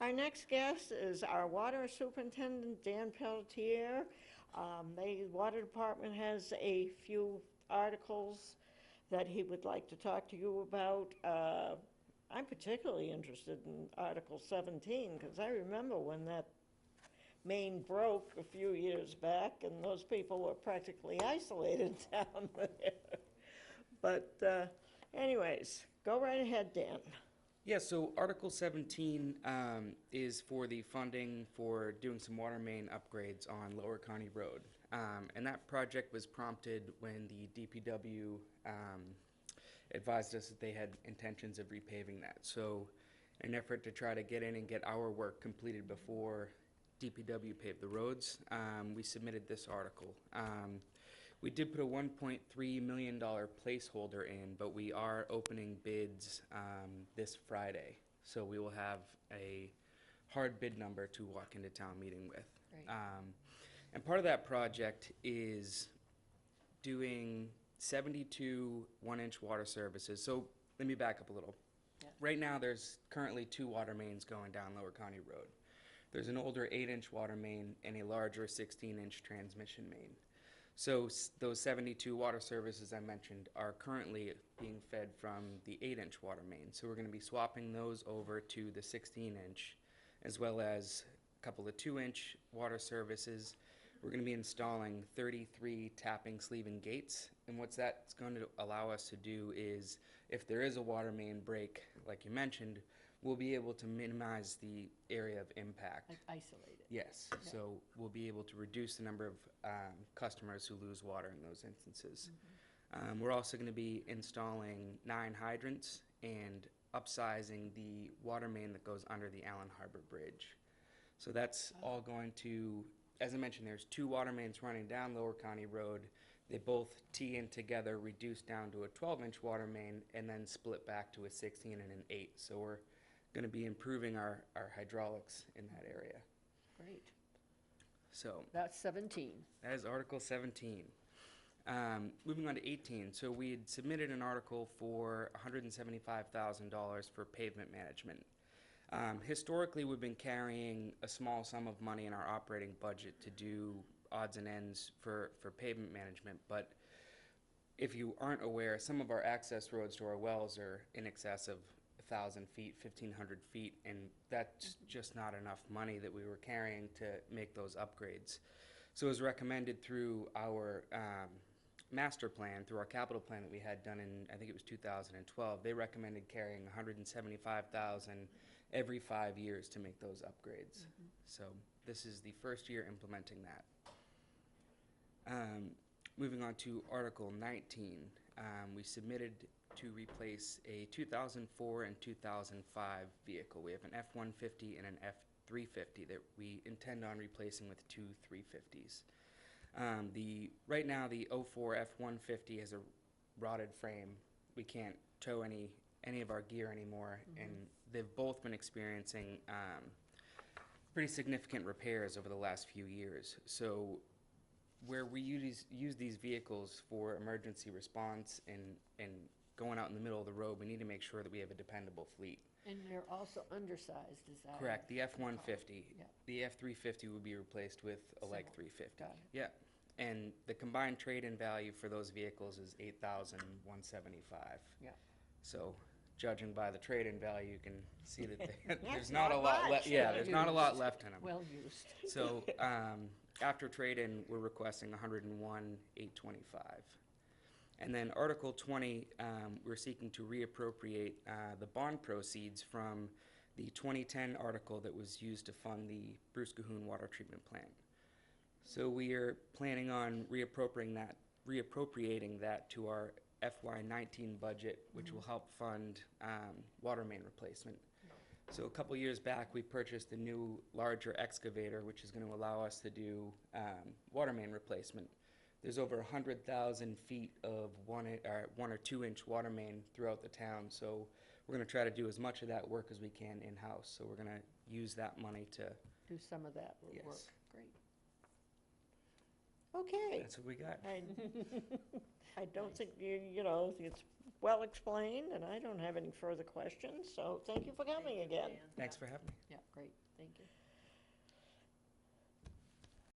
Our next guest is our water superintendent, Dan Pelletier. The water department has a few articles that he would like to talk to you about. I'm particularly interested in Article 17 because I remember when that main broke a few years back and those people were practically isolated down there. But anyways, go right ahead, Dan. Yeah, so Article 17 is for the funding for doing some water main upgrades on Lower County Road. And that project was prompted when the DPW advised us that they had intentions of repaving that. So in an effort to try to get in and get our work completed before DPW paved the roads, we submitted this article. We did put a $1.3 million placeholder in, but we are opening bids this Friday. So we will have a hard bid number to walk into town meeting with. Great. And part of that project is doing 72 one-inch water services. So let me back up a little. Yeah. Right now, there's currently 2 water mains going down Lower County Road. There's an older 8-inch water main and a larger 16-inch transmission main. So those 72 water services I mentioned are currently being fed from the 8-inch water main. So we're going to be swapping those over to the 16-inch, as well as a couple of 2-inch water services. We're going to be installing 33 tapping sleeving gates. And what that's going to allow us to do is, if there is a water main break, like you mentioned, we'll be able to minimize the area of impact. Like isolated. Yes, so we'll be able to reduce the number of customers who lose water in those instances. We're also going to be installing 9 hydrants and upsizing the water main that goes under the Allen Harbor Bridge. So that's all going to, as I mentioned, there's 2 water mains running down Lower County Road. They both tee in together, reduce down to a 12-inch water main, and then split back to a 16 and an 8. So we're going to be improving our hydraulics in that area. Great. So That's 17. that is Article 17. Moving on to 18. So we had submitted an article for $175,000 for pavement management. Historically, we've been carrying a small sum of money in our operating budget to do odds and ends for pavement management. But if you aren't aware, some of our access roads to our wells are in excess of 1,000 feet, 1,500 feet, and that's just not enough money that we were carrying to make those upgrades. So it was recommended through our master plan, through our capital plan that we had done in, I think it was 2012, they recommended carrying $175,000 every 5 years to make those upgrades. So this is the first year implementing that. Moving on to Article 19, we submitted to replace a 2004 and 2005 vehicle. We have an F-150 and an F-350 that we intend on replacing with 2 350s. Right now, the 04 F-150 has a rotted frame. We can't tow any of our gear anymore, and they've both been experiencing pretty significant repairs over the last few years. So where we use these vehicles for emergency response and going out in the middle of the road, we need to make sure that we have a dependable fleet. And they're also undersized, is that? Correct. The F-150. Yeah. The F-350 would be replaced with a like Similar. 350. Got it. Yeah. And the combined trade-in value for those vehicles is $8,175. Yeah. So, judging by the trade-in value, you can see that there's not not a lot much. left. Yeah, Well there's not a lot used. left in them. Well used. So after trade-in, we're requesting $101,825. And then Article 20, we're seeking to reappropriate the bond proceeds from the 2010 article that was used to fund the Bruce Cahoon water treatment plant. So we are planning on reappropriating that to our FY19 budget, which will help fund water main replacement. So a couple years back, we purchased a new, larger excavator, which is going to allow us to do water main replacement. There's over 100,000 feet of 1 or 2 inch water main throughout the town. So we're going to try to do as much of that work as we can in-house. So we're going to use that money to, Do some of that Yes. work. Great. Okay. that's what we got. I don't think, you know, it's well explained, and I don't have any further questions, so thank you for coming again. Dan. Thanks for having me. Yeah. Great, thank you.